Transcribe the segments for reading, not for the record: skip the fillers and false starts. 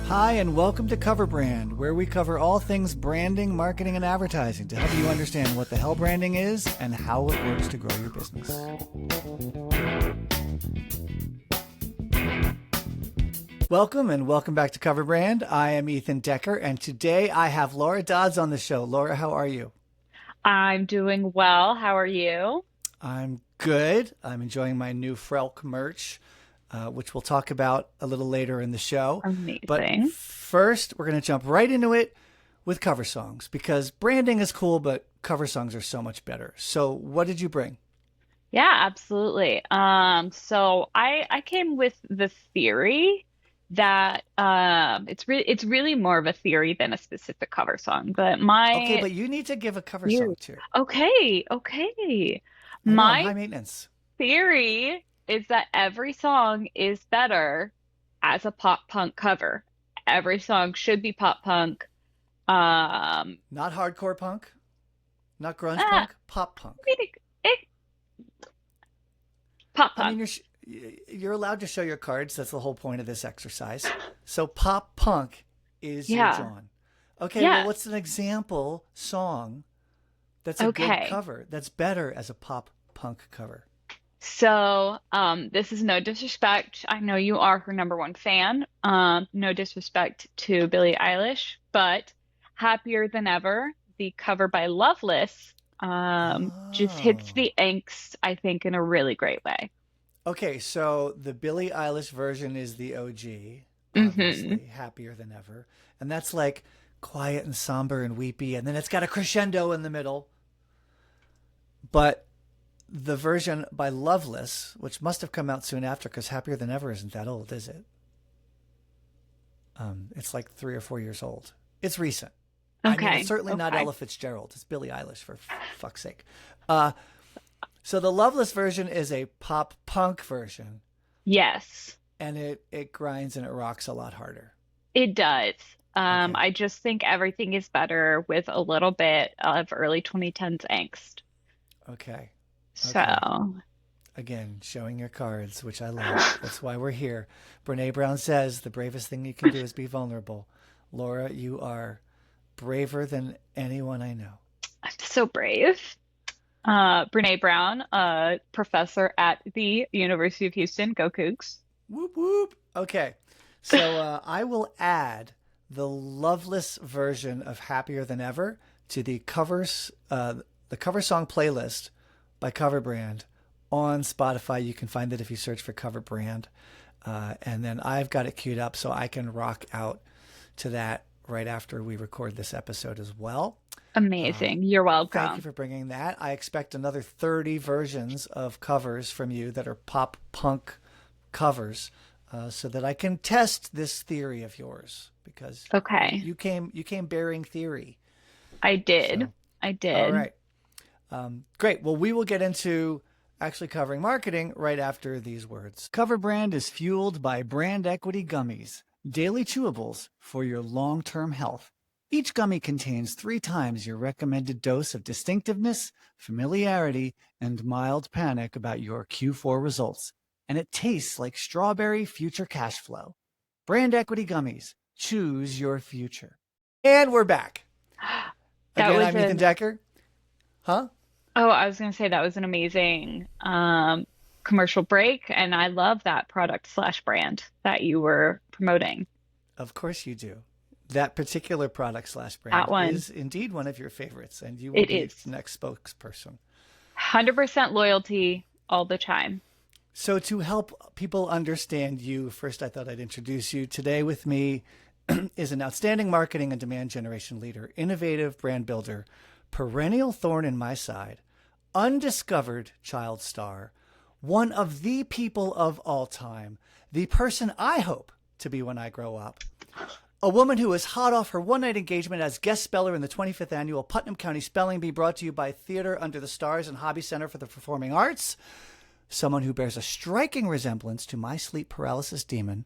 Hi, and welcome to Cover Brand, where we cover all things branding, marketing, and advertising to help you understand what the hell branding is and how it works to grow your business. Welcome, and welcome back to Cover Brand. I am Ethan Decker, and today I have Laura Dodds on the show. Laura, how are you? I'm doing well. How are you? I'm good. I'm enjoying my new Frelk merch, which we'll talk about a little later in the show. But Amazing. first, we're going to jump right into it with cover songs because branding is cool, but cover songs are so much better. So what did you bring? Yeah, absolutely. So I came with the theory that it's really more of a theory than a specific cover song. But Okay, my but you need to give a cover theory, song too. okay. I know, I'm My high maintenance. theory is that every song is better as a pop punk cover. Every song should be pop punk. Um, Not hardcore punk, not grunge ah, punk, pop punk. it, pop I mean, punk. you're allowed to show your cards. That's the whole point of this exercise. So pop punk is your Yeah. John. Okay, well, Yes. what's an example song that's a good Okay. cover that's better as a pop punk cover? This is no disrespect. I know you are her number one fan. No disrespect to Billie Eilish, but Happier Than Ever, the cover by Loveless, just hits Oh. the angst, I think, in a really great way. Okay, so the Billie Eilish version is the OG, Hmm. obviously, Happier Than Ever. And that's like quiet and somber and weepy, and then it's got a crescendo in the middle. But the version by Loveless, which must have come out soon after, because Happier Than Ever isn't that old, is it? It's like 3 or 4 years old. It's recent. I mean, it's Okay. certainly not Okay. Ella Fitzgerald. It's Billie Eilish, for fuck's sake. Uh, so the Loveless version is a pop punk version, Yes, and it grinds and it rocks a lot harder. it does. Okay. I just think everything is better with a little bit of early 2010s angst. Okay. Okay. So, Again, showing your cards, which I love. That's why we're here. Brene Brown says the bravest thing you can do is be vulnerable. Laura, you are braver than anyone I know. I'm so brave. Brene Brown, professor at the University of Houston. Go Cougs. Whoop whoop. Okay. So I will add the Loveless version of Happier Than Ever to the cover song playlist by Cover Brand on Spotify. You can find it if you search for Cover Brand. And then I've got it queued up so I can rock out to that right after we record this episode as well. Amazing. You're Thank you welcome. for bringing that. I expect another 30 versions of covers from you that are pop punk covers, so that I can test this theory of yours because Okay. you came bearing theory. I did. So, I all did. right. Great. Well, we will get into actually covering marketing right after these words. Cover Brand is fueled by brand equity gummies, daily chewables for your long-term health. Each gummy contains 3 times your recommended dose of distinctiveness, familiarity, and mild panic about your Q4 results. And it tastes like strawberry future cash flow. Brand equity gummies. Choose your future. And we're back. That Again, was I'm Ethan an, Decker. Huh? oh, I was going to say that was an amazing commercial break, and I love that product slash brand that you were promoting. Of course you do. That particular product slash That brand one. is indeed one of your favorites, and you will It be is its next spokesperson. 100% loyalty all the time. So, to help people understand you, first I thought I'd introduce you. Today with me is an outstanding marketing and demand generation leader, innovative brand builder, perennial thorn in my side, undiscovered child star, one of the people of all time, the person I hope to be when I grow up. A woman who is hot off her one-night engagement as guest speller in the 25th annual Putnam County Spelling Bee, brought to you by Theater Under the Stars and Hobby Center for the Performing Arts. Someone who bears a striking resemblance to my sleep paralysis demon.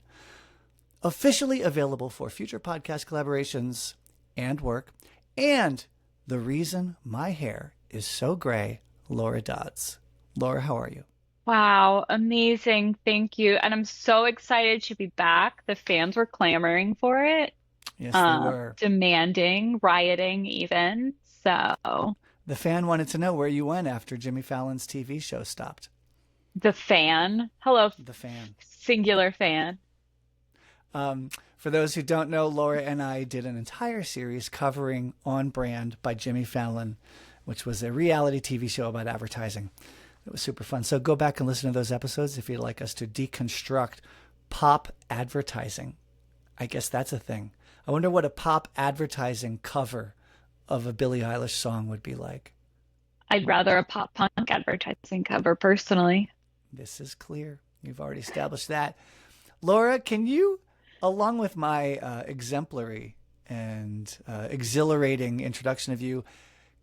Officially available for future podcast collaborations and work. And the reason my hair is so gray, Laura Dodds. Laura, how are you? Wow, amazing. Thank you. And I'm so excited to be back. The fans were clamoring for it, Yes, they were. demanding, rioting even. So The fan wanted to know where you went after Jimmy Fallon's TV show stopped. the fan, hello, The fan. singular fan. For those who don't know, Laura and I did an entire series covering On Brand by Jimmy Fallon, which was a reality TV show about advertising. It was super fun. So go back and listen to those episodes if you'd like us to deconstruct pop advertising. I guess that's a thing. I wonder what a pop advertising cover of a Billie Eilish song would be like. I'd rather a pop punk advertising cover personally. This is clear. You've already established that. Laura, can you, along with my exemplary and exhilarating introduction of you,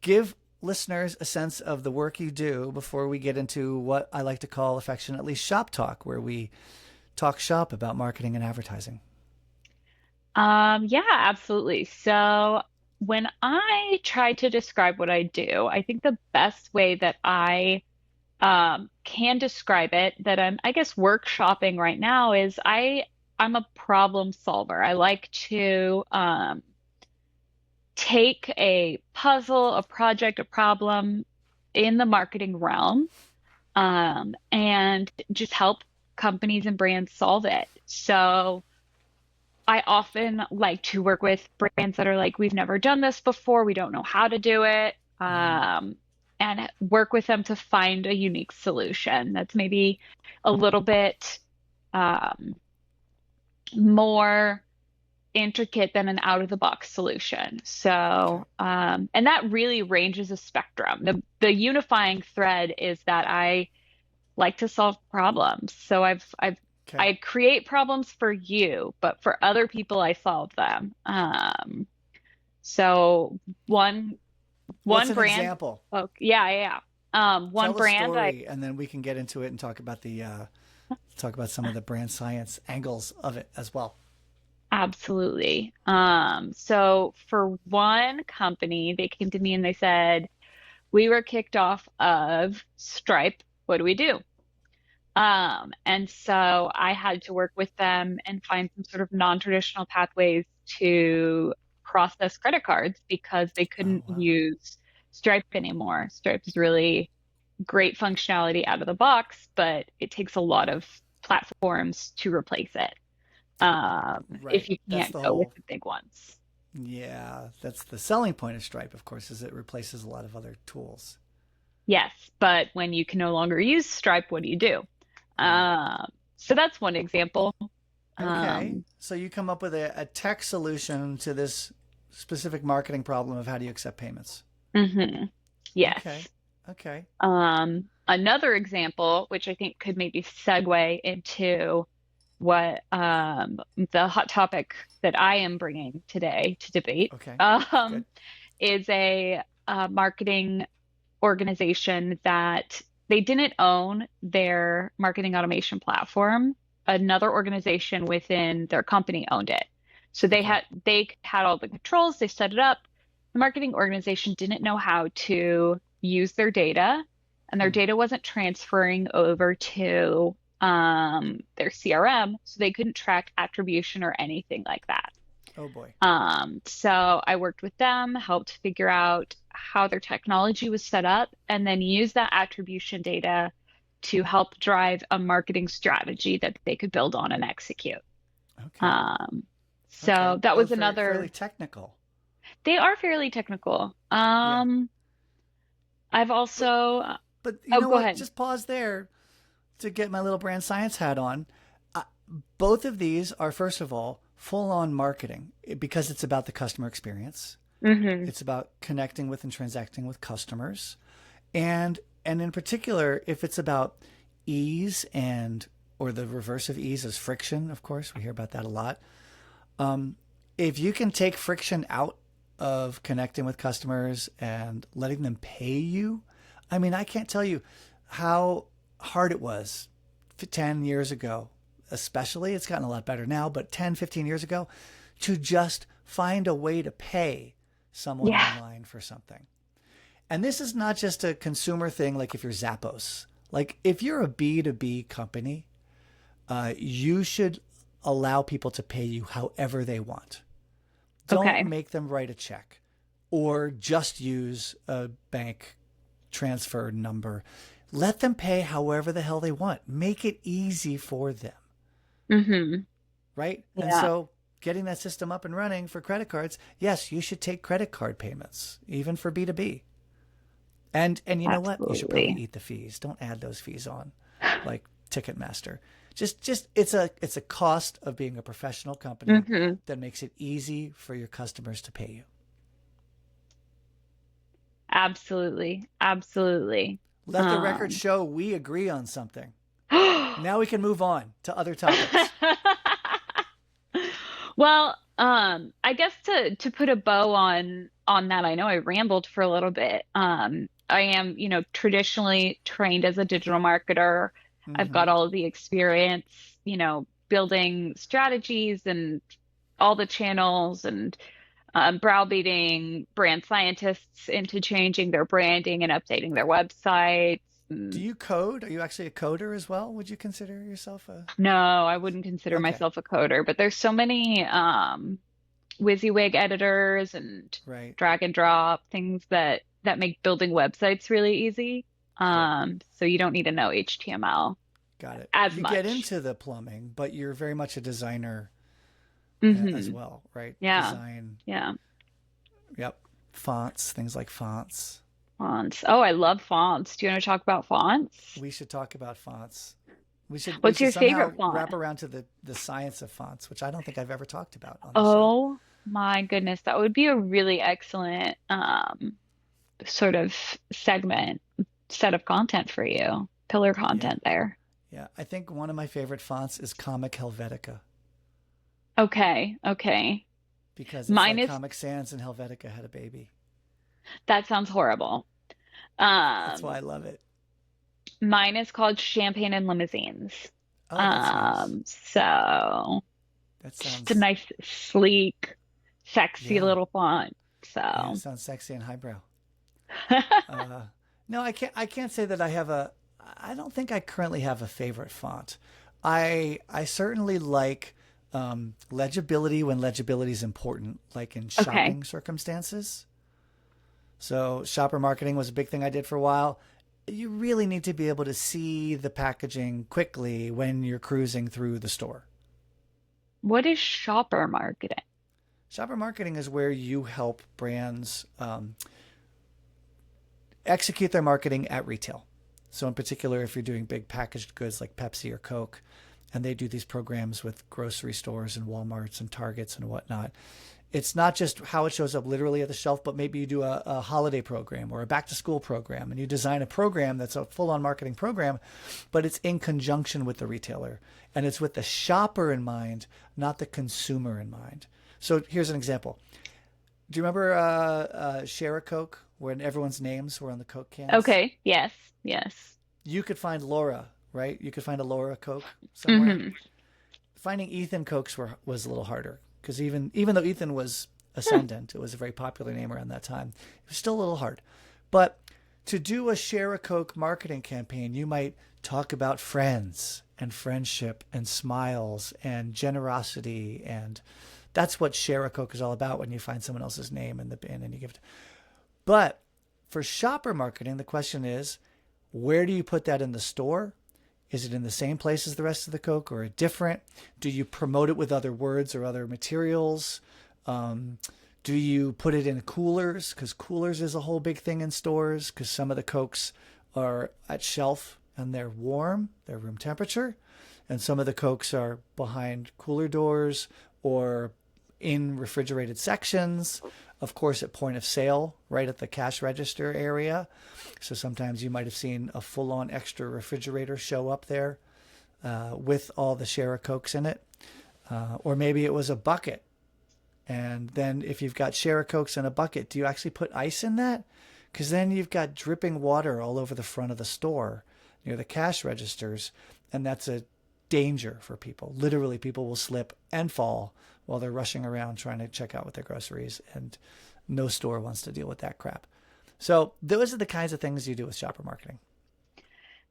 give listeners a sense of the work you do before we get into what I like to call affectionately shop talk, where we talk shop about marketing and advertising? Yeah, absolutely. So when I try to describe what I do, I think the best way that I can describe it, that I guess, workshopping right now is I'm a problem solver. I like to take a puzzle, a project, a problem in the marketing realm, and just help companies and brands solve it. So I often like to work with brands that are like, we've never done this before, we don't know how to do it, Mm, and work with them to find a unique solution that's maybe a little bit um, more intricate than an out of the box solution. okay. So, and that really ranges a spectrum. The unifying thread is that I like to solve problems. So Okay. I create problems for you, but for other people, I solve them. So one What's one an brand, example? oh yeah, yeah, one Tell a brand I story, and then we can get into it and talk about some of the brand science angles of it as well. absolutely. So for one company, they came to me and they said, we were kicked off of Stripe. What do we do? And so I had to work with them and find some sort of non-traditional pathways to process credit cards because they Oh couldn't wow. use Stripe anymore. Stripe is really great functionality out of the box, but it takes a lot of platforms to replace it, Right. if you That's can't the go with whole. the big ones. Yeah, that's the selling point of Stripe, of course, is it replaces a lot of other tools. Yes, but when you can no longer use Stripe, what do you do? Right. So that's one example. Okay. Um, So you come up with a tech solution to this specific marketing problem of how do you accept payments? mhm. Yes. Okay. Okay. Another example, which I think could maybe segue into what the hot topic that I am bringing today to debate, Okay. um, Good. is a marketing organization that they didn't own their marketing automation platform. Another organization within their company owned it. So Okay. they had all the controls, they set it up. The marketing organization didn't know how to use their data, and their Hmm. data wasn't transferring over to their CRM, so they couldn't track attribution or anything like that. Oh boy. So I worked with them, helped figure out how their technology was set up, and then use that attribution data to help drive a marketing strategy that they could build on and execute. Okay. Um, Okay. so that Oh, was very fairly another, technical. they are fairly technical. Yeah. I've But also, but you oh, know go what? ahead. Just pause there to get my little brand science hat on. Uh, both of these are, first of all, full on marketing because it's about the customer experience. Hmm. It's about connecting with and transacting with customers. And in particular, if it's about ease and or the reverse of ease is friction, of course, we hear about that a lot. If you can take friction out of connecting with customers and letting them pay you, I mean, I can't tell you how hard it was 10 years ago, especially. It's gotten a lot better now, but 10, 15 years ago, to just find a way to pay someone Yeah. online for something. And this is not just a consumer thing like if you're Zappos. Like if you're a B2B company, you should allow people to pay you however they want. Don't Okay. make them write a check or just use a bank transfer number. Let them pay however the hell they want. Make it easy for them, Mm-hmm. right? And Yeah, so getting that system up and running for credit cards, yes, you should take credit card payments, even for B2B. And you know what? You should probably absolutely. eat the fees. Don't add those fees on, like Ticketmaster. Just it's a cost of being a professional company Mm-hmm. that makes it easy for your customers to pay you. Absolutely. Absolutely. Let the record Um, show we agree on something. Now we can move on to other topics. well, I guess to put a bow on that, I know I rambled for a little bit. I am, traditionally trained as a digital marketer. I've got Mm-hmm. all of the experience, building strategies and all the channels and browbeating brand scientists into changing their branding and updating their websites. Do you code? Are you actually a coder as well? Would you consider yourself a? No, I wouldn't consider Okay, myself a coder, but there's so many WYSIWYG editors and right. drag and drop things that make building websites really easy. Good. So you don't need to know HTML Got it. as You get much. into the plumbing, but you're very much a designer as Hmm. well, right? Yeah, Design. yeah. Yep. Fonts, things like fonts. Fonts. Oh, I love fonts. Do you want to talk about fonts? We should talk about fonts. We What's should your favorite somehow font? wrap around to the science of fonts, which I don't think I've ever talked about on the show. Oh my goodness, that would be a really excellent sort of segment set of content for you. Pillar Yeah. content there. Yeah. I think one of my favorite fonts is Comic Helvetica Okay, okay. because it's Mine like is Comic Sans and Helvetica had a baby. that sounds horrible. That's why Um, I love it. Mine is called Champagne and Limousines. Oh, that's nice. So That just a sounds, nice, sleek, sexy yeah. little font. Yeah, it So sounds sexy and highbrow. Uh, no, I can't say that I have a. I don't think I currently have a favorite font. I certainly like legibility when legibility is important, like in okay. shopping circumstances. So shopper marketing was a big thing I did for a while. You really need to be able to see the packaging quickly when you're cruising through the store. What is shopper marketing? Shopper marketing is where you help brands execute their marketing at retail. So, in particular, if you're doing big packaged goods like Pepsi or Coke, and they do these programs with grocery stores and Walmarts and Targets and whatnot, it's not just how it shows up literally at the shelf, but maybe you do a holiday program or a back to school program, and you design a program that's a full on marketing program, but it's in conjunction with the retailer. And it's with the shopper in mind, not the consumer in mind. So, here's an example. Do you remember Share a Coke when everyone's names were on the Coke cans? Okay. Yes. Yes. You could find Laura, right? You could find a Laura Coke somewhere. Hmm. Finding Ethan Cokes was a little harder because even though Ethan was ascendant, it was a very popular name around that time. It was still a little hard. But to do a Share a Coke marketing campaign, you might talk about friends and friendship and smiles and generosity, and that's what Share a Coke is all about when you find someone else's name in the bin and you give it. But for shopper marketing, the question is, where do you put that in the store? Is it in the same place as the rest of the Coke or a different? Do you promote it with other words or other materials? Um, do you put it in coolers? Because coolers is a whole big thing in stores because some of the Cokes are at shelf and they're warm, they're room temperature. And some of the Cokes are behind cooler doors or in refrigerated sections, of course, at point of sale, right at the cash register area. So sometimes you might have seen a full on extra refrigerator show up there with all the Share a Cokes in it. Or maybe it was a bucket. And then if you've got Share a Cokes in a bucket, do you actually put ice in that? Because then you've got dripping water all over the front of the store near the cash registers. And that's a danger for people. Literally, people will slip and fall while they're rushing around trying to check out with their groceries. And no store wants to deal with that crap. So those are the kinds of things you do with shopper marketing.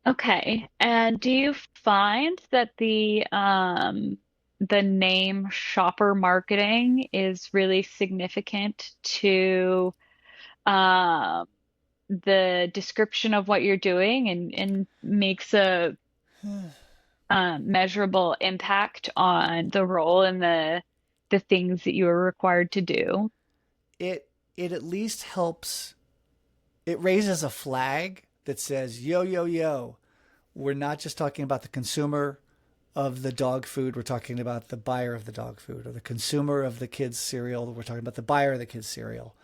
Okay. And do you find that the name shopper marketing is really significant to um the description of what you're doing and makes a measurable impact on the role and the things that you are required to do? It at least helps. It raises a flag that says, "Yo, yo, yo, we're not just talking about the consumer of the dog food. We're talking about the buyer of the dog food, or the consumer of the kids' cereal. We're talking about the buyer of the kids' cereal,"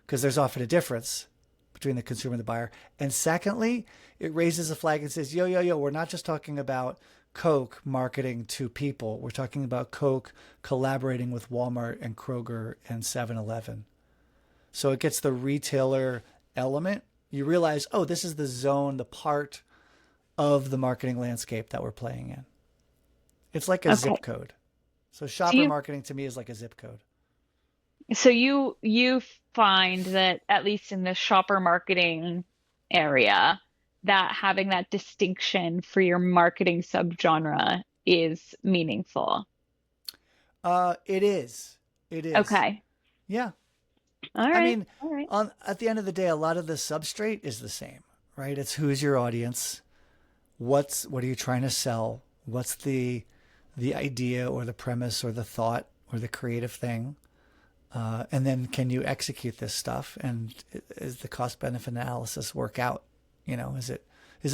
because there's often a difference between the consumer and the buyer. And secondly, it raises a flag and says, "Yo, yo, yo, we're not just talking about Coke marketing to people. We're talking about Coke collaborating with Walmart and Kroger and 7-Eleven." So it gets the retailer element. You realize, oh, this is the zone, the part of the marketing landscape that we're playing in. It's like a Okay. zip code. So Do shopper you marketing to me is like a zip code. so you find that at least in the shopper marketing area, that having that distinction for your marketing subgenre is meaningful. It is. It is. Okay. Yeah. All I right. mean, All right. on at the end of the day, a lot of the substrate is the same, right? It's who's your audience, what are you trying to sell, what's the idea or the premise or the thought or the creative thing, and then can you execute this stuff? And is the cost benefit analysis work out? Is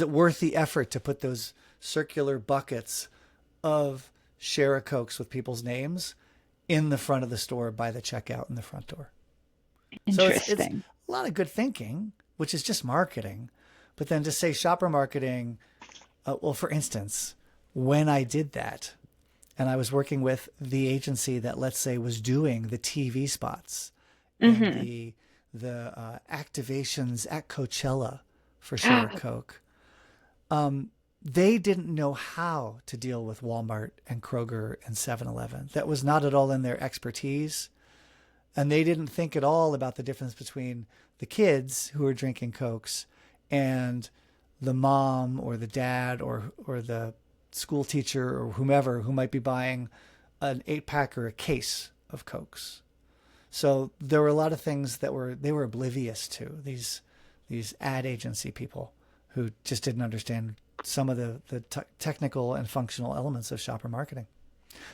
it worth the effort to put those circular buckets of share a Cokes with people's names in the front of the store by the checkout in the front door? So it's Interesting. a lot of good thinking, which is just marketing. But then to say shopper marketing, well, for instance, when I did that, and I was working with the agency that, let's say, was doing the TV spots and Mm-hmm. the activations at Coachella for Share a Coke, they didn't know how to deal with Walmart and Kroger and 7-Eleven. That was not at all in their expertise. And they didn't think at all about the difference between the kids who are drinking Cokes and the mom or the dad or the school teacher or whomever who might be buying an 8-pack or a case of Cokes. So there were a lot of things that they were oblivious to, these ad agency people who just didn't understand some of the technical and functional elements of shopper marketing.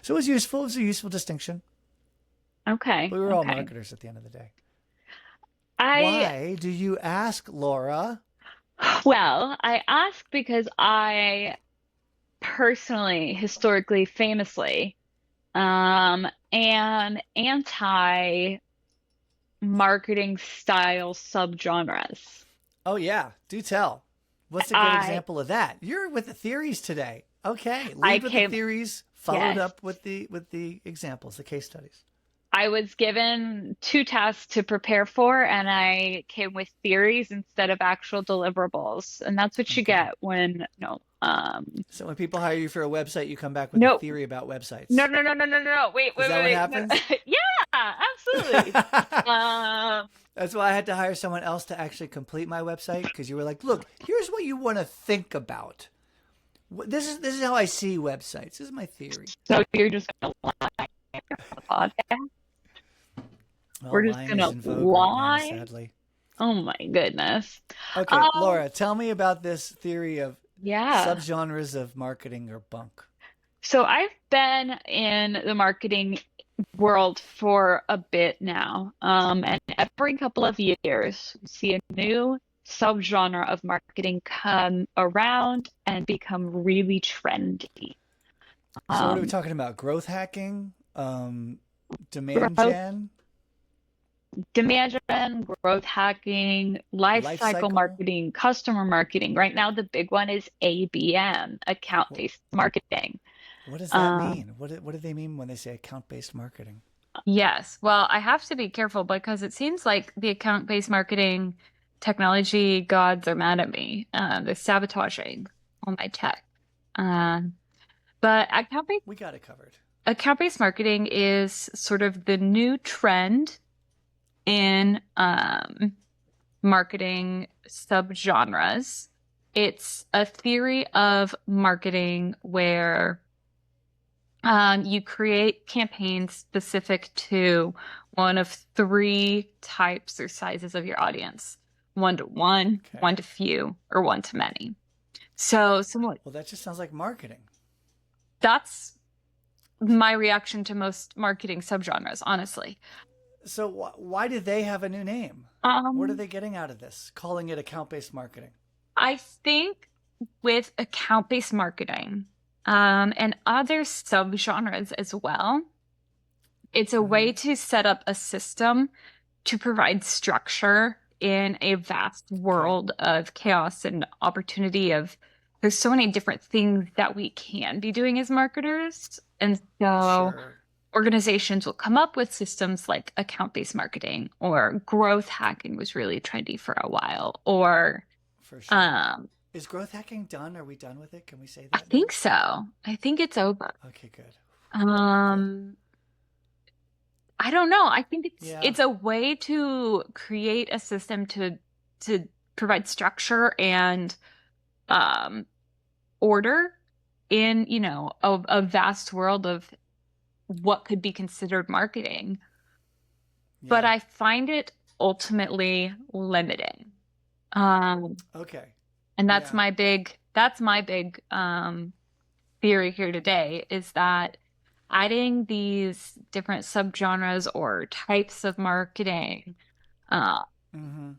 So it was useful. It was a useful distinction. Okay. We were all Okay. marketers at the end of the day. I Why do you ask, Laura? Well, I ask because I personally, historically, famously, am anti-marketing style subgenres. Oh yeah, do tell. What's a good I example of that? You're with the theories today. Okay, I lead with the came, theories, followed yes. up with the examples, the case studies. I was given two tasks to prepare for, and I came with theories instead of actual deliverables. And that's what you Okay. get when, no, So when people hire you for a website, you come back with a no, theory about no, websites. no, no, no, no, no. Wait, Is wait, that what wait, wait. No. happens? Yeah, absolutely. Um, That's why I had to hire someone else to actually complete my website because you were like, "Look, here's what you want to think about. This is how I see websites. This is my theory." so you're just gonna lie on the podcast? Well, We're just lying is gonna in vogue right now, lie? sadly. Oh my goodness. Okay, Um, Laura, tell me about this theory of yeah. subgenres of marketing or bunk. So I've been in the marketing world for a bit now. And every couple of years, we see a new subgenre of marketing come around and become really trendy. So, what are we Um, talking about? Growth hacking, demand growth, gen, demand gen, growth hacking, life life cycle cycle. marketing, customer marketing. Right now, the big one is ABM, What, account-based marketing. what does that Um, mean? What do they mean when they say account based marketing? Yes. Well, I have to be careful because it seems like the account-based marketing technology gods are mad at me. They're sabotaging all my tech. Um, but We got it covered. account-based marketing is sort of the new trend in marketing subgenres. it's a theory of marketing where you create campaigns specific to one of three types or sizes of your audience: one-to-one, Okay. one-to-few, or one-to-many. So Well, that just sounds like marketing. that's my reaction to most marketing subgenres, honestly. So why do they have a new name? What are Um, they getting out of this, calling it account-based marketing? I think with account-based marketing, and other subgenres as well, it's a way to set up a system to provide structure in a vast world of chaos and opportunity. Of there's so many different things that we can be doing as marketers. And so Sure. organizations will come up with systems like account-based marketing, or growth hacking was really trendy for a while, or For sure. um Is growth hacking done? Are we done with it? Can we say I that now? think so. I think it's over. Okay, good. I don't know. I think Yeah. it's a way to create a system to provide structure and order in, a vast world of what could be considered marketing. But Yeah. I find it ultimately limiting. Okay. And that's Yeah. my big theory here today, is that adding these different subgenres or types of marketing Mm-hmm.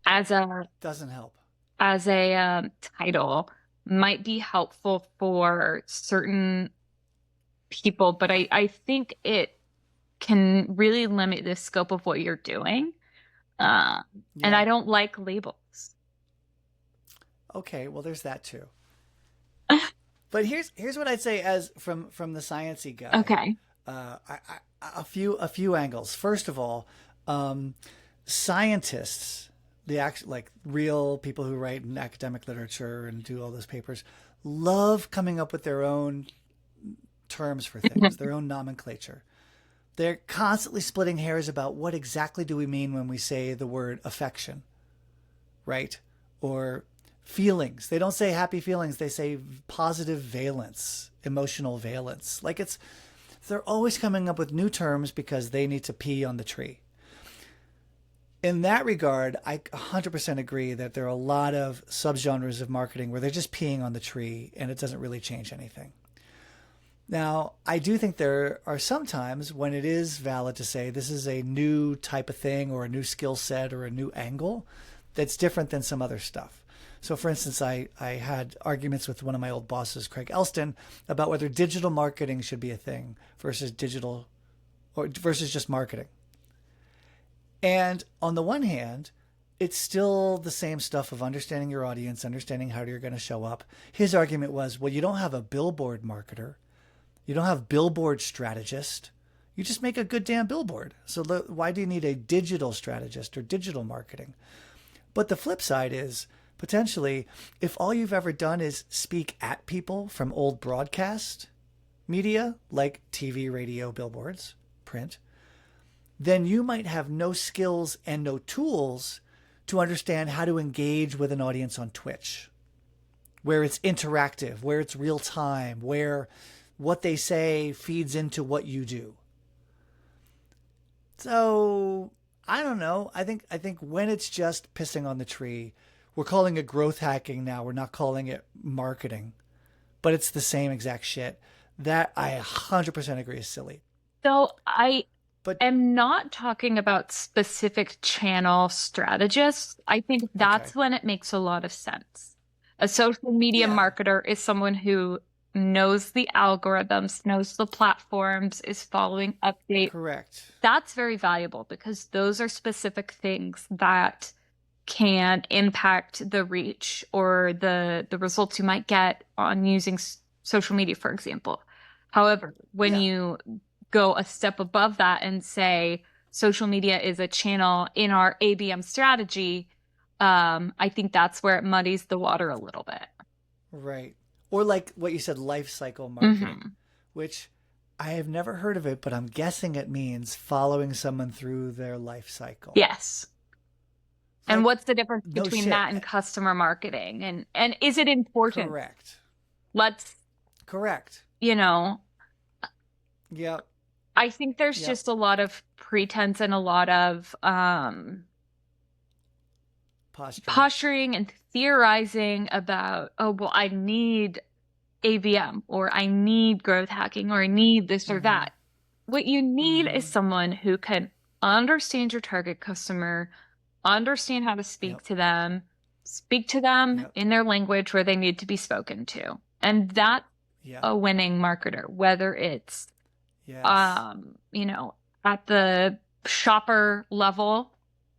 as a Doesn't help. title might be helpful for certain people, but I think it can really limit the scope of what you're doing. And Yeah. I don't like labels. Okay. Well, there's that too. But here's what I'd say as from the sciencey guy. Okay. A few angles. First of all, scientists, like real people who write in academic literature and do all those papers, love coming up with their own terms for things, their own nomenclature. They're constantly splitting hairs about what exactly do we mean when we say the word affection, right? Or feelings. They don't say happy feelings. They say positive valence, emotional valence. They're always coming up with new terms because they need to pee on the tree. In that regard, I 100% agree that there are a lot of subgenres of marketing where they're just peeing on the tree and it doesn't really change anything. Now, I do think there are some times when it is valid to say this is a new type of thing or a new skill set or a new angle that's different than some other stuff. So, for instance, I had arguments with one of my old bosses, Craig Elston, about whether digital marketing should be a thing versus just marketing. And on the one hand, it's still the same stuff of understanding your audience, understanding how you're going to show up. His argument was, well, you don't have a billboard marketer. You don't have billboard strategist. You just make a good damn billboard. So why do you need a digital strategist or digital marketing? But the flip side is, potentially, if all you've ever done is speak at people from old broadcast media, like TV, radio, billboards, print, then you might have no skills and no tools to understand how to engage with an audience on Twitch, where it's interactive, where it's real time, where what they say feeds into what you do. So I don't know. I think when it's just pissing on the tree, we're calling it growth hacking now. We're not calling it marketing, but it's the same exact shit. That I 100% agree is silly. So I But am not talking about specific channel strategists. I think that's Okay. when it makes a lot of sense. A social media Yeah. marketer is someone who knows the algorithms, knows the platforms, is following updates. Correct. That's very valuable because those are specific things that can impact the reach or the results you might get on using social media, for example. However, when Yeah. you go a step above that and say social media is a channel in our ABM strategy, I think that's where it muddies the water a little bit. Right. Or like what you said, lifecycle marketing, Mhm. which I have never heard of it, but I'm guessing it means following someone through their life cycle. Yes. And Like, what's the difference no between shit. that and customer marketing? And is it important? Correct. Let's, Correct. you know, Yep. I think there's Yep. just a lot of pretense and a lot of posturing and theorizing about, oh, well, I need ABM or I need growth hacking or I need this or that. What you need is someone who can understand your target customer, understand how to speak to them, speak to them in their language where they need to be spoken to. And that's a winning marketer, whether it's, you know, at the shopper level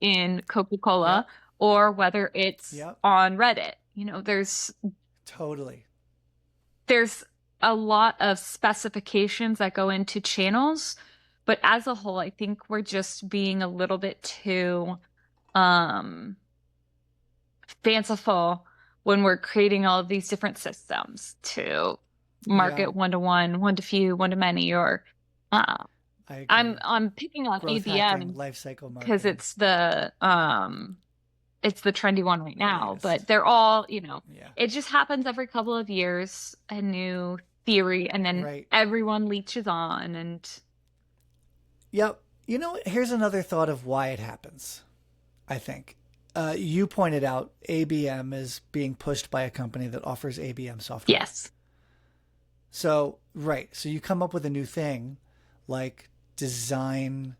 in Coca-Cola or whether it's on Reddit. You know, there's a lot of specifications that go into channels, but as a whole, I think we're just being a little bit too fanciful when we're creating all of these different systems to market one-to-one, one-to-few, one-to-many, or I'm picking on growth ABM hacking, lifecycle marketing, because it's the trendy one right now, but they're all, you know, it just happens every couple of years, a new theory, and then everyone leeches on. And you know, here's another thought of why it happens. I think you pointed out ABM is being pushed by a company that offers ABM software. Yes. So so you come up with a new thing like design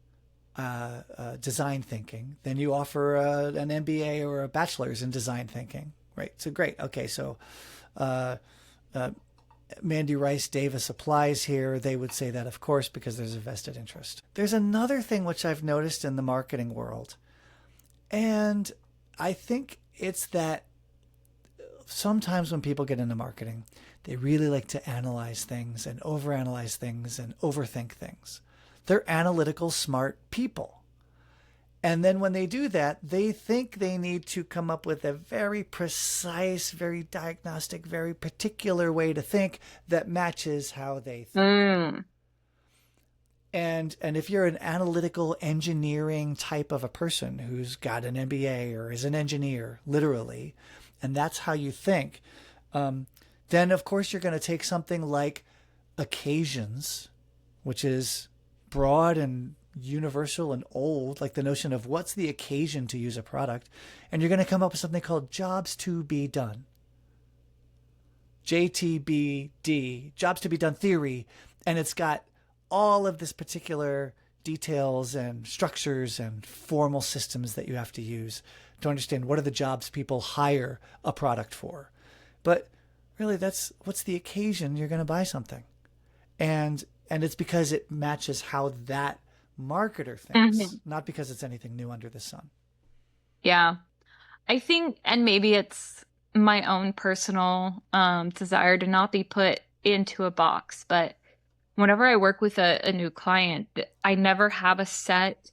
thinking, then you offer an MBA or a bachelor's in design thinking, right? So great. Okay, so Mandy Rice Davis applies here. They would say that, of course, because there's a vested interest. There's another thing which I've noticed in the marketing world, and I think it's that sometimes when people get into marketing, they really like to analyze things and overanalyze things and overthink things. They're analytical, smart people. And then when they do that, they think they need to come up with a very precise, very diagnostic, very particular way to think that matches how they think. And if you're an analytical engineering type of a person who's got an MBA or is an engineer, literally, and that's how you think, then of course you're going to take something like occasions, which is broad and universal and old, like the notion of what's the occasion to use a product, and you're going to come up with something called jobs to be done. JTBD, jobs to be done theory, and it's got all of this particular details and structures and formal systems that you have to use to understand what are the jobs people hire a product for. But really, that's what's the occasion you're going to buy something. And it's because it matches how that marketer thinks, not because it's anything new under the sun. Yeah. I think, and maybe it's my own personal desire to not be put into a box, but whenever I work with a new client, I never have a set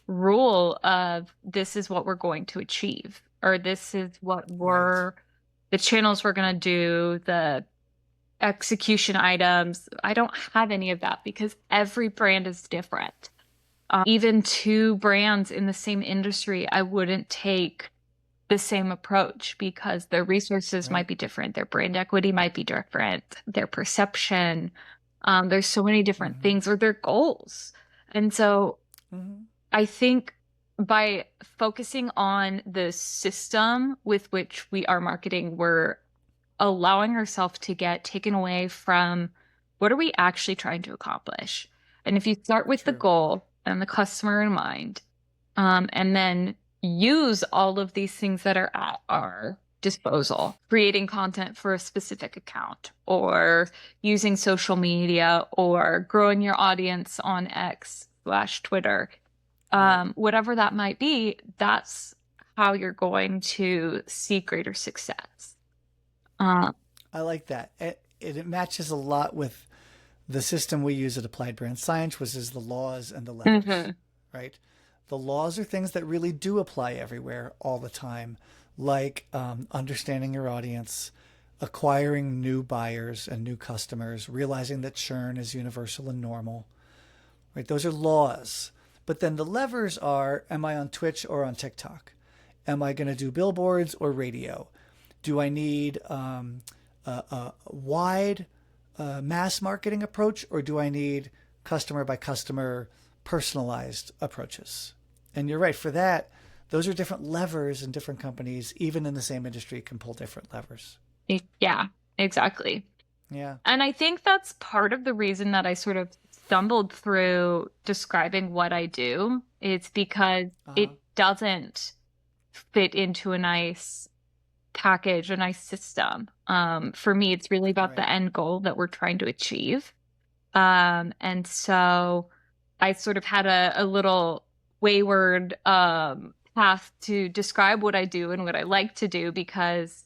rule of this is what we're going to achieve, or this is what the channels we're going to do, the execution items. I don't have any of that because every brand is different. Even two brands in the same industry, I wouldn't take the same approach because their resources might be different. Their brand equity might be different. Their perception. There's so many different things, or their goals. And so I think by focusing on the system with which we are marketing, we're allowing ourselves to get taken away from what are we actually trying to accomplish. And if you start with the goal and the customer in mind, and then use all of these things that are at our disposal, creating content for a specific account, or using social media, or growing your audience on X/Twitter, whatever that might be, that's how you're going to see greater success. I like that. It matches a lot with the system we use at Applied Brand Science, which is the laws and the levers, right? The laws are things that really do apply everywhere all the time, like understanding your audience, acquiring new buyers and new customers, realizing that churn is universal and normal, right? Those are laws. But then the levers are, am I on Twitch or on TikTok? Am I going to do billboards or radio? Do I need a wide mass marketing approach, or do I need customer by customer personalized approaches? And you're right, for that, those are different levers, and different companies, even in the same industry, can pull different levers. Yeah, exactly. Yeah. And I think that's part of the reason that I sort of stumbled through describing what I do. It's because it doesn't fit into a nice package, a nice system. For me, it's really about the end goal that we're trying to achieve. And so I sort of had a little wayward path to describe what I do and what I like to do, because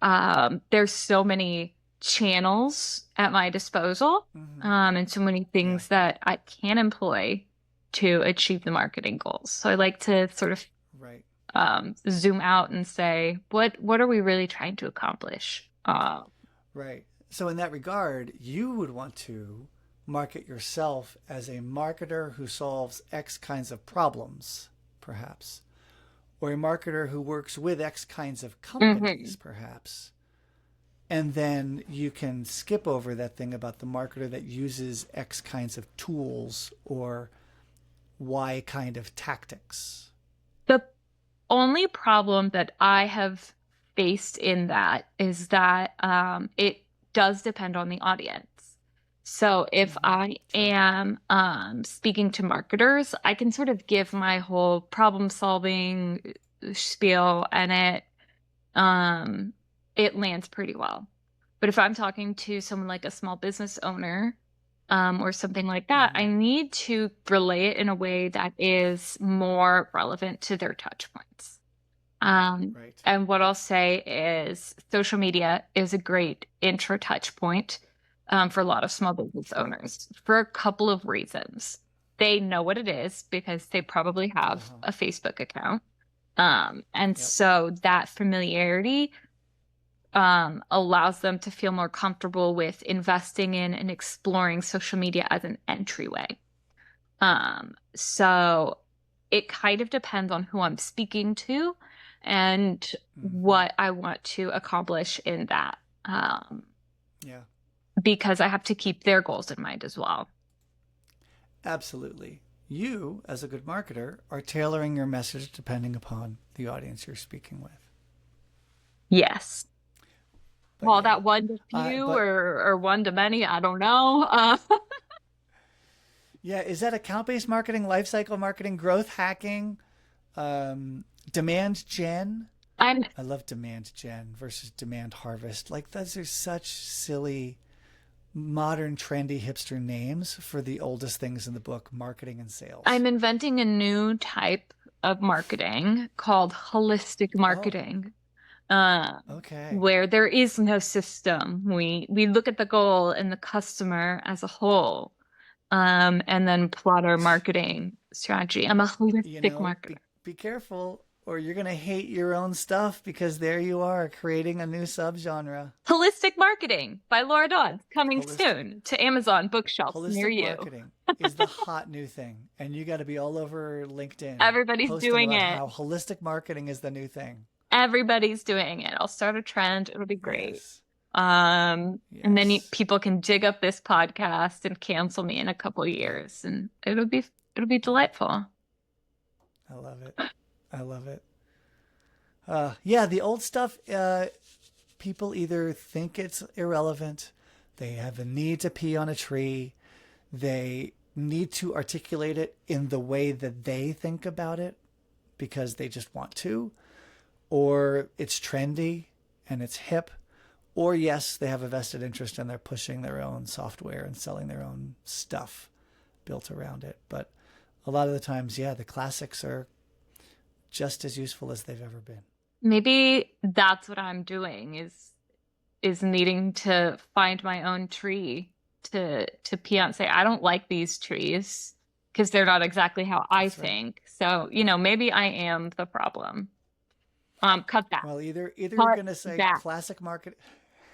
there's so many channels at my disposal, and so many things that I can employ to achieve the marketing goals. So I like to sort of zoom out and say, what are we really trying to accomplish? Right. So in that regard, you would want to market yourself as a marketer who solves X kinds of problems, perhaps, or a marketer who works with X kinds of companies, perhaps. And then you can skip over that thing about the marketer that uses X kinds of tools or Y kind of tactics. The only problem that I have faced in that is that it does depend on the audience. So if I am speaking to marketers, I can sort of give my whole problem-solving spiel, and it lands pretty well. But if I'm talking to someone like a small business owner or something like that, I need to relay it in a way that is more relevant to their touch points. And what I'll say is social media is a great intro touch point for a lot of small business owners for a couple of reasons. They know what it is because they probably have a Facebook account. And so that familiarity allows them to feel more comfortable with investing in and exploring social media as an entryway. So it kind of depends on who I'm speaking to and what I want to accomplish in that. Because I have to keep their goals in mind as well. Absolutely. You, as a good marketer, are tailoring your message depending upon the audience you're speaking with. Yes. Well, that one to few or one to many, I don't know. Yeah, is that account-based marketing, lifecycle marketing, growth hacking, demand gen? I love demand gen versus demand harvest. Like, those are such silly, modern, trendy, hipster names for the oldest things in the book, marketing and sales. I'm inventing a new type of marketing called holistic marketing. Where there is no system. We look at the goal and the customer as a whole, and then plot our marketing strategy. I'm a holistic marketer. Be careful, or you're going to hate your own stuff, because there you are creating a new subgenre. Holistic marketing by Laura Dodds, coming soon to Amazon bookshelves near you. Holistic marketing is the hot new thing, and you got to be all over LinkedIn. Everybody's doing it. How holistic marketing is the new thing. Everybody's doing it. I'll start a trend. It'll be great. And then people can dig up this podcast and cancel me in a couple years, and it'll be delightful. I love it. I love it. Yeah, the old stuff, people either think it's irrelevant, they have a need to pee on a tree, they need to articulate it in the way that they think about it because they just want to, or it's trendy and it's hip, or yes, they have a vested interest and they're pushing their own software and selling their own stuff built around it. But a lot of the times, yeah, the classics are just as useful as they've ever been. Maybe that's what I'm doing is needing to find my own tree to pee on. Say, I don't like these trees because they're not exactly how I think. So, maybe I am the problem. Cut that. Well, either you're going to say classic market.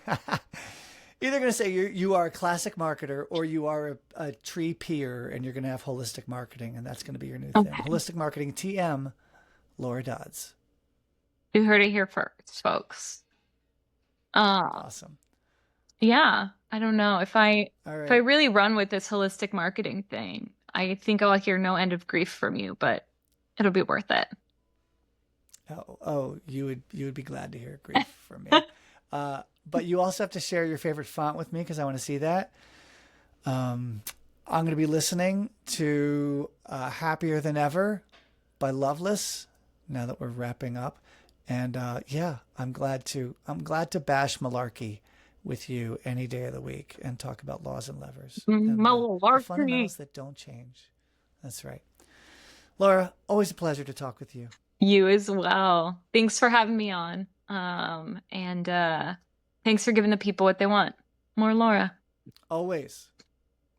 Either going to say you are a classic marketer, or you are a tree peer, and you're going to have holistic marketing, and that's going to be your new thing. Holistic marketing, TM, Laura Dodds. You heard it here first, folks. Awesome. Yeah, I don't know if I All if I right. really run with this holistic marketing thing, I think I'll hear no end of grief from you, but it'll be worth it. Oh, you would be glad to hear grief from me. But you also have to share your favorite font with me because I want to see that. I'm going to be listening to "Happier Than Ever" by Loveless now that we're wrapping up, and yeah, I'm glad to bash malarkey with you any day of the week and talk about laws and levers and the Malarkey. fundamentals that don't change. That's right, Laura. Always a pleasure to talk with you. You as well. Thanks for having me on. And thanks for giving the people what they want. More Laura. Always.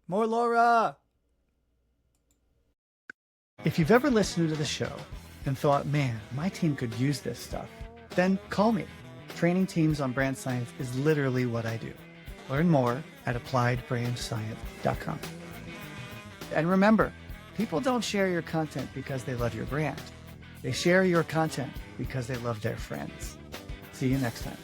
More Laura. If you've ever listened to the show and thought, man, my team could use this stuff, then call me. Training teams on brand science is literally what I do. Learn more at appliedbrandscience.com. And remember, people don't share your content because they love your brand. They share your content because they love their friends. See you next time.